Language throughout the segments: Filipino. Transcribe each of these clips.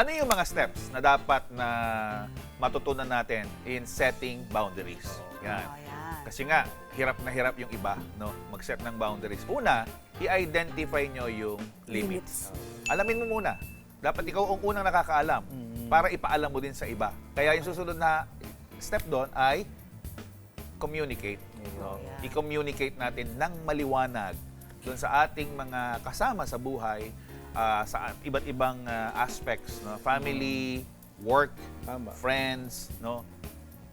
Ano yung mga steps na dapat na matutunan natin in setting boundaries? Yan. Ayan. Kasi nga, hirap na hirap yung iba, no? Mag-set ng boundaries. Una, i-identify nyo yung limits. Alamin mo muna. Dapat ikaw ang unang nakakaalam para ipaalam mo din sa iba. Kaya yung susunod na step doon ay communicate. No? Yeah. I-communicate natin ng maliwanag doon sa ating mga kasama sa buhay, sa iba't ibang aspects, no? Family, work, Tama. friends, no?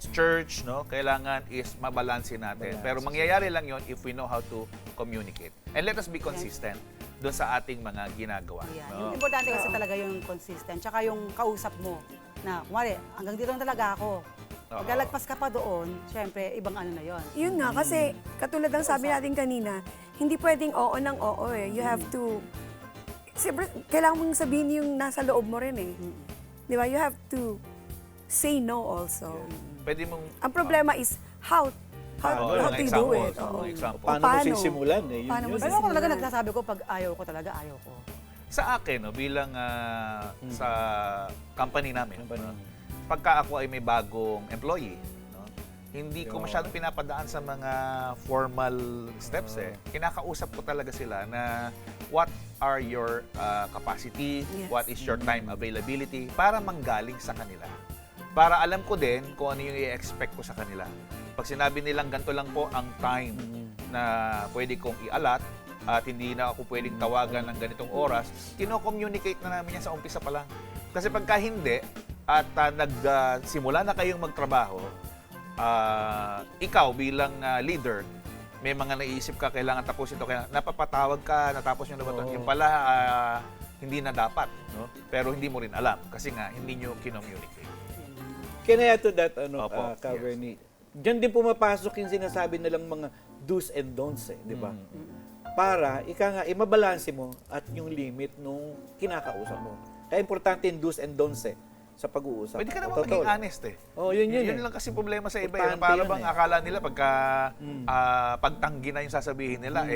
Church, no? Kailangan is mabalansin natin. Balance. Pero mangyayari lang yon if we know how to communicate. And let us be consistent doon sa ating mga ginagawa. Ayan. No? Yung importante kasi talaga yung consistent. Tsaka yung kausap mo na, kumari, hanggang dito na talaga ako. Pag lalagpas ka pa doon, syempre, ibang ano na yon. Yun nga, kasi katulad ng sabi natin kanina, hindi pwedeng oo ng oo eh. You have to, siyempre, kailangan mong sabihin yung nasa loob mo rin eh. Di ba? You have to say no also. Pwede mong... Ang problema is how mga to do examples, it. oo, Oo. example. Paano mo Paano? sisimulan eh? Yun, Paano mo yun. Pero ako talaga nagsasabi ko, pag ayaw ko talaga, ayaw ko. Sa akin, no, bilang sa company namin, Company. no, pagka ako ay may bagong employee, no, hindi ko masyadong pinapadaan sa mga formal steps eh. Kinakausap ko talaga sila na what are your capacity, Yes. what is your time availability, para manggaling sa kanila. Para alam ko din kung ano yung i-expect ko sa kanila. Pag sinabi nilang ganito lang po ang time na pwede kong i-allot at hindi na ako pwedeng tawagan ng ganitong oras, kino-communicate na namin yan sa umpisa pa lang. Kasi pagka hindi at nagsimula na kayong magtrabaho, ikaw bilang leader, may mga naisip ka, kailangan tapusin ito, kaya napapatawag ka, natapos yung labaton. Yung pala, hindi na dapat, no? Pero hindi mo rin alam kasi nga hindi nyo kinommunicate. Can I add to that, Opo, Cabernet? Diyan din pumapasok yung sinasabi nilang mga do's and don'ts, eh, di ba? Para, imabalanse mo at yung limit nung kinakausap mo. Kaya importante yung do's and don'ts sa pag-uusap. Pwede ka naman maging honest eh. Oh, yun Yun eh. lang kasi problema sa iba. Importante Para yun bang eh. akala nila pagka pagtanggi na yung sasabihin nila,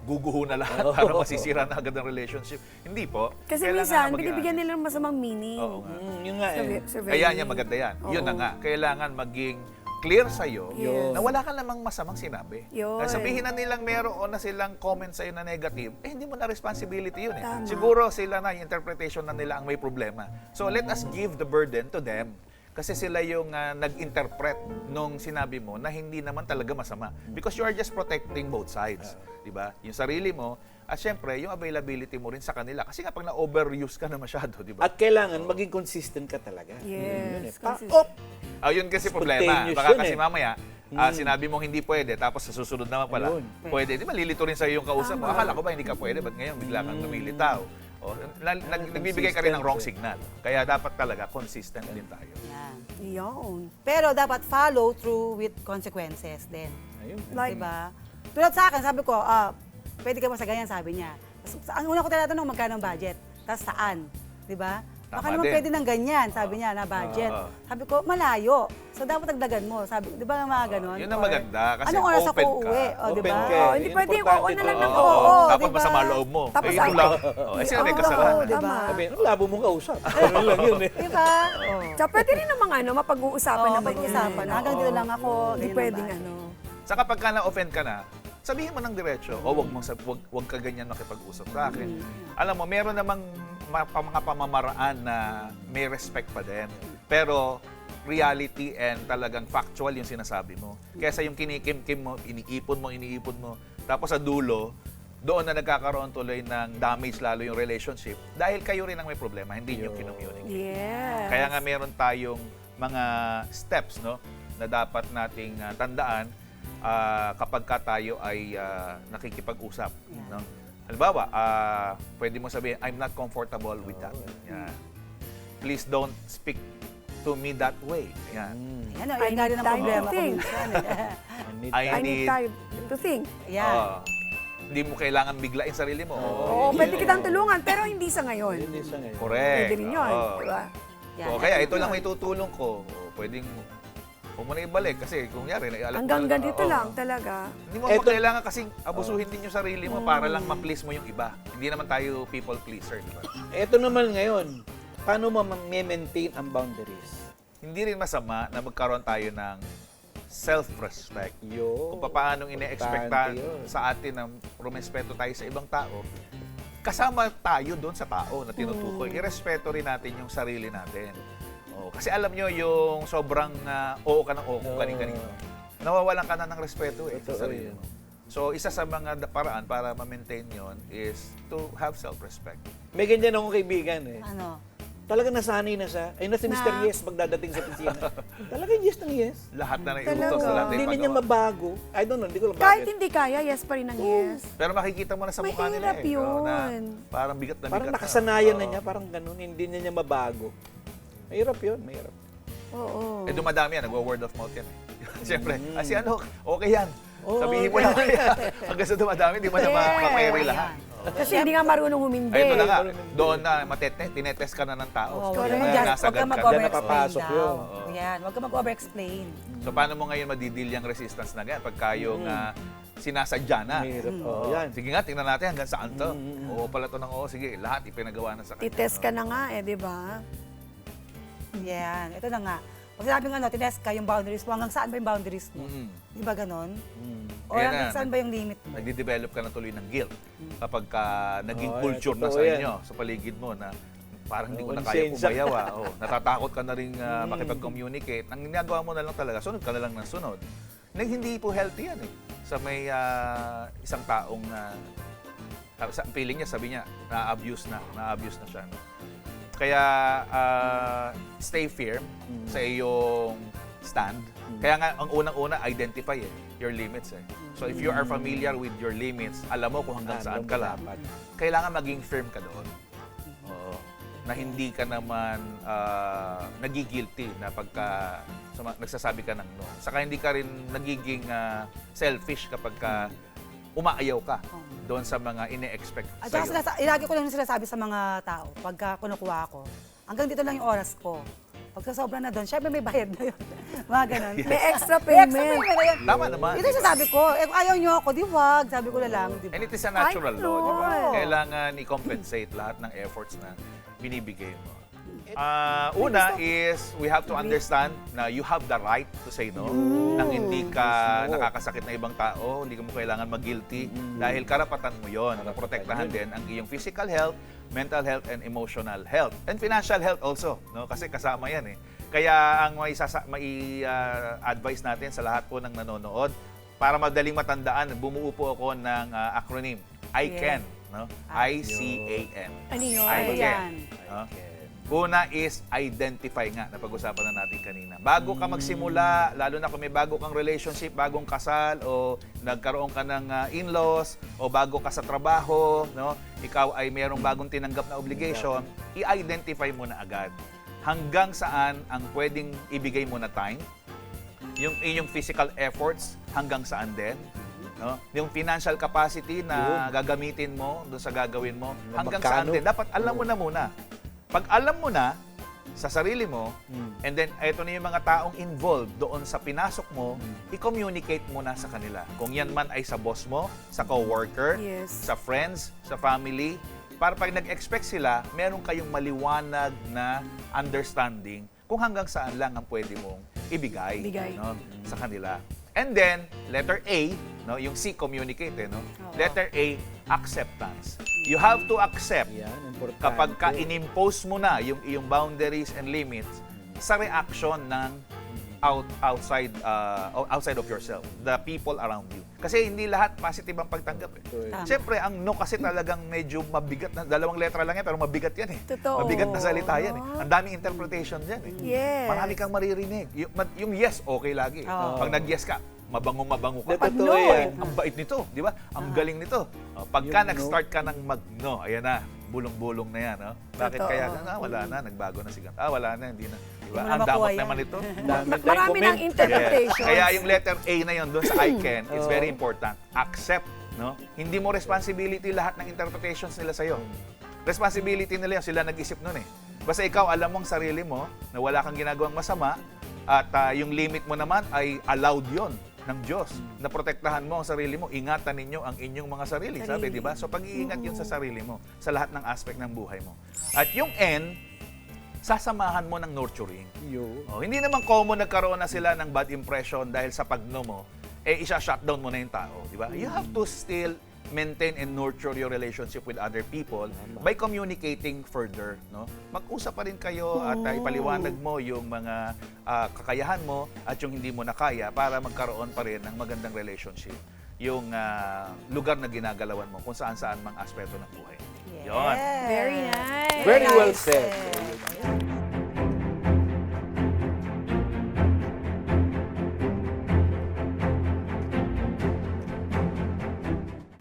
guguho na lahat para masisira na agad ang relationship. Hindi po. Kasi Kailangan minsan, maging binibigyan honest. nila ng masamang meaning. Oo nga. Yun nga eh. Kaya niya maganda yan. Yun na Oo. nga. Kailangan maging clear sa'yo Yes. na wala ka namang masamang sinabi. Yun. Sabihin na nilang meron na silang comment sa'yo na negative, hindi mo na responsibility yun eh. Tama. Siguro sila na, yung interpretation na nila ang may problema. So let us give the burden to them. Kasi sila yung nag-interpret nung sinabi mo na hindi naman talaga masama. Because you are just protecting both sides. Diba? Yung sarili mo, at syempre, yung availability mo rin sa kanila. Kasi nga pag na-overuse ka na masyado, di ba? At kailangan maging consistent ka talaga. Yun eh. Yes. Pa-op! Yun kasi problema. Spontaneous Baka yun kasi eh. mamaya, sinabi mong hindi pwede, tapos sa susunod naman pala, Ayun. pwede. Di ba, lilito rin sa'yo yung kausap mo. Akala ko ba hindi ka pwede? Ba't ngayon bigla kang lumilitaw? O, nagbibigay ka rin ng wrong signal. Kaya dapat talaga consistent din tayo. Yan. Yun. Pero dapat follow through with consequences din. Ayun. Like, Diba? Tulad sa akin, sabi ko, pwede ka ba sa ganyan, sabi niya. Ang una ko tinatanong, magkano ang budget? Tapos saan? Diba? Baka Tama naman din. pwede ng ganyan, sabi niya, na budget. Sabi ko, malayo. So dapat dagdagan mo. Sabi, di ba mga ganon? Yun ang Or, maganda, kasi anong oras ako open ka. uuwi? O, di Open ba? ka. oh, hindi Yun, pwedeng importante oo na lang to. ng Oo. oo. Tapos diba? masama loob mo. Tapos ito lang. Eh, sino may Oo, kasalanan? tama. Diba? Sabi, ang labo mong kausap. Ano lang yun eh. Di ba? Oh. Tsaka pwede rin namang mapag-uusapan Oo, naman pag-usapan. yan. Hanggang Oo. dito lang ako. Hindi ganyan pwedeng ba? Saka pagka na-offend ka na, sabihin mo ng diretso, o wag ka ganyan makipag-usap sa akin. Alam mo, meron namang mga pamamaraan na may respect pa din. Pero reality and talagang factual yung sinasabi mo. Kesa yung kinikim-kim mo, iniipon mo, tapos sa dulo, doon na nagkakaroon tuloy ng damage lalo yung relationship dahil kayo rin ang may problema, hindi nyo kinommunicate. Yes. Kaya nga meron tayong mga steps, no, na dapat nating tandaan kapag ka tayo ay nakikipag-usap. No? Halimbawa, pwede mo sabihin, I'm not comfortable with that. Yan. Please don't speak to me that way. Yan. Yan o, I yan nga rin need ang time problema to ko think. minsan. I I need time to think. Yan. Hindi mo kailangan biglain sarili mo. Oo, pwede kitang tulungan, pero hindi sa ngayon. Hindi siya ngayon. Correct. Pwede rin yun, Oo. diba? Yan, O, kaya ito lang may tutulong ko. O, pwedeng huwag mo na ibalik kasi kung yari, naialat Hanggang ganito Oo. lang talaga. Hindi mo Eto- kailangan kasing abusuhin din yung sarili mo para lang ma-please mo yung iba. Hindi naman tayo people pleaser, di ba? Ito naman ngayon, paano ma-maintain ang boundaries? Hindi rin masama na magkaroon tayo ng self-respect. Yo, Kung paano ine-expectan importante yun. sa atin na rumespeto tayo sa ibang tao, kasama tayo doon sa tao na tinutukoy. Irespeto rin natin yung sarili natin. Kasi alam nyo, yung sobrang oo ka ng oo kung kanin-kanino, nawawalan ka na ng respeto sa Totoo sarili yun. mo. So, isa sa mga paraan para ma-maintain yon is to have self-respect. May ganyan akong kaibigan eh. Ano? Talagang nasanay na siya. Ay, na si Mr. Yes magdadating sa piscina. Talagang yes ng yes. Lahat na Talaga? naiutos, lahat na Hindi na niya ipagawa. mabago. I don't know, hindi ko lang Kahit bakit. hindi kaya, yes pa rin ang yes. Pero makikita mo na sa mukha nila Mahirap na yun. parang bigat na bigat. Parang nakasanayan na Oo. niya, parang ganun, hindi na niya mabago. Mahirap yun, mahirap. Oo. Dumadami yan, nagwa-word of mouth yan. Siyempre, si ano, okay yan. Oo, Sabihin mo lang kaya. Hanggang sa dumadami, di mo na ma-query lahat. Kasi hindi nga marunong humindi. Ay, ito na nga. Doon na tinetest ka na ng tao. Oh, So, huwag yan ka na, nasagad mag- ka. mag-over-explain napapasok daw. yun. Yan, huwag ka mag-over-explain. So, paano mo ngayon madidil yung resistance na ganyan? Pagka yung sinasadya na. Mahirap. Oo. Yan. Sige nga, tingnan natin hanggang saan to. Oo pala to ng oo. Sige, lahat ipinagawa na sa kanya. Titest ka na nga eh, di ba? Yan, ito na nga. Pag sinabing ano, tinest ka yung boundaries mo, hanggang saan ba yung boundaries mo? Mm. Di ba ganon? O Ayan hanggang na. saan ba yung limit mo? Nagde-develop ka na tuloy ng guilt kapag ka naging Oo, culture na totoo sa yan. inyo, sa paligid mo na parang hindi ko Oo, na kaya konsensya. pumayaw. Natatakot ka na rin makipag-communicate. Ang ginagawa mo na lang talaga, sunod ka na lang ng sunod. Hindi po healthy yan eh. Sa may isang taong feeling niya, sabi niya, na-abuse na siya. No? Kaya stay firm sa iyong stand. Kaya nga, ang unang-una, identify your limits. So if you are familiar with your limits, alam mo kung hanggang saan ka lang, kailangan maging firm ka doon. Oo. Na hindi ka naman nagigilty na pagka nagsasabi ka ng no. Saka hindi ka rin nagiging selfish kapag ka umaayaw ka doon sa mga ine-expect At sa'yo. saka ilagi ko lang sinasabi sa mga tao, pagka kunukuha ako, hanggang dito lang yung oras ko. Pagka sobra na doon, syempre may bayad na yun. Mga ganun. May extra May extra payment. payment na yun. Tama naman. Ito yung sasabi ko. Eh, kung ayaw nyo ako, di wag. Sabi ko na lang, di ba? And it is a natural Ay, law, di ba? no. Kailangan i-compensate lahat ng efforts na binibigay mo. Una is, we have to understand na you have the right to say no. Nang hindi ka nakakasakit na ibang tao, hindi mo kailangan mag-guilty dahil karapatan mo yon na protektahan din ang iyong physical health, mental health, and emotional health. And financial health also, no? Kasi kasama yan eh. Kaya ang mai-advise natin sa lahat po ng nanonood, para madaling matandaan, bumuo po ako ng acronym, ICAN. No? I-C-A-N. Ano yun? ICAN. Ayan. No? Una is identify nga, napag-usapan na natin kanina. Bago ka magsimula, lalo na kung may bago kang relationship, bagong kasal, o nagkaroon ka ng in-laws, o bago ka sa trabaho, no? Ikaw ay mayroong bagong tinanggap na obligation, i-identify mo na agad. Hanggang saan ang pwedeng ibigay mo na time, yung inyong physical efforts, hanggang saan din, no? Yung financial capacity na gagamitin mo doon sa gagawin mo, hanggang saan din. Dapat alam mo na muna. Pag alam mo na sa sarili mo, and then eto na yung mga taong involved doon sa pinasok mo, i-communicate mo na sa kanila. Kung yan man ay sa boss mo, sa coworker, Yes. sa friends, sa family, para pag nag-expect sila, meron kayong maliwanag na understanding kung hanggang saan lang ang pwede mong ibigay, Bigay. no, sa kanila. And then, letter A, no, yung C, communicate, no? Letter A, acceptance. You have to accept Yan, importante. kapag ka in-impose mo na yung iyong boundaries and limits sa reaction ng outside of yourself, the people around you. Kasi hindi lahat positive ang pagtanggap. Tama. Siyempre, ang no kasi talagang medyo mabigat na, dalawang letra lang yan, pero mabigat yan eh. Totoo. Mabigat na salita yan eh. Ang daming interpretation dyan eh. Yes. Marami kang maririnig. Yung yes, okay lagi. Oo. Pag nag-yes ka, mabango ka. Totoo Pag no, yan. ang bait nito, di ba? Ang galing nito. Pagka Yung no. nag-start ka ng mag-no, ayan na, bulong-bulong na yan. No? Bakit Totoo. kaya? Wala na, nagbago na si Gant. Wala na, hindi na. Di ba? Hindi mo na Ang damot makuha yan. naman ito. Marami ng interpretations. Kaya yung letter A na yon doon sa I can, it's very important. Accept, no? Hindi mo responsibility lahat ng interpretations nila sa'yo. Responsibility nila yun, sila nag-isip nun eh. Basta ikaw, alam mong sarili mo na wala kang ginagawang masama at yung limit mo naman ay allowed yon ng Diyos na protektahan mo ang sarili mo. Ingatan ninyo ang inyong mga sarili. Sabi, di ba? So pag-iingat yun sa sarili mo, sa lahat ng aspect ng buhay mo. At yung N, sasamahan mo ng nurturing. Yun. Oh, hindi naman common nagkaroon na sila ng bad impression dahil sa pagno mo, isa-shutdown mo na yung tao, di ba? You have to still maintain and nurture your relationship with other people by communicating further, no? Mag-usap pa rin kayo at ipaliwanag mo yung mga kakayahan mo at yung hindi mo na kaya para magkaroon pa rin ng magandang relationship yung lugar na ginagalawan mo kung saan-saan mang aspeto ng buhay. Yes. Yun. Very nice. Very well said.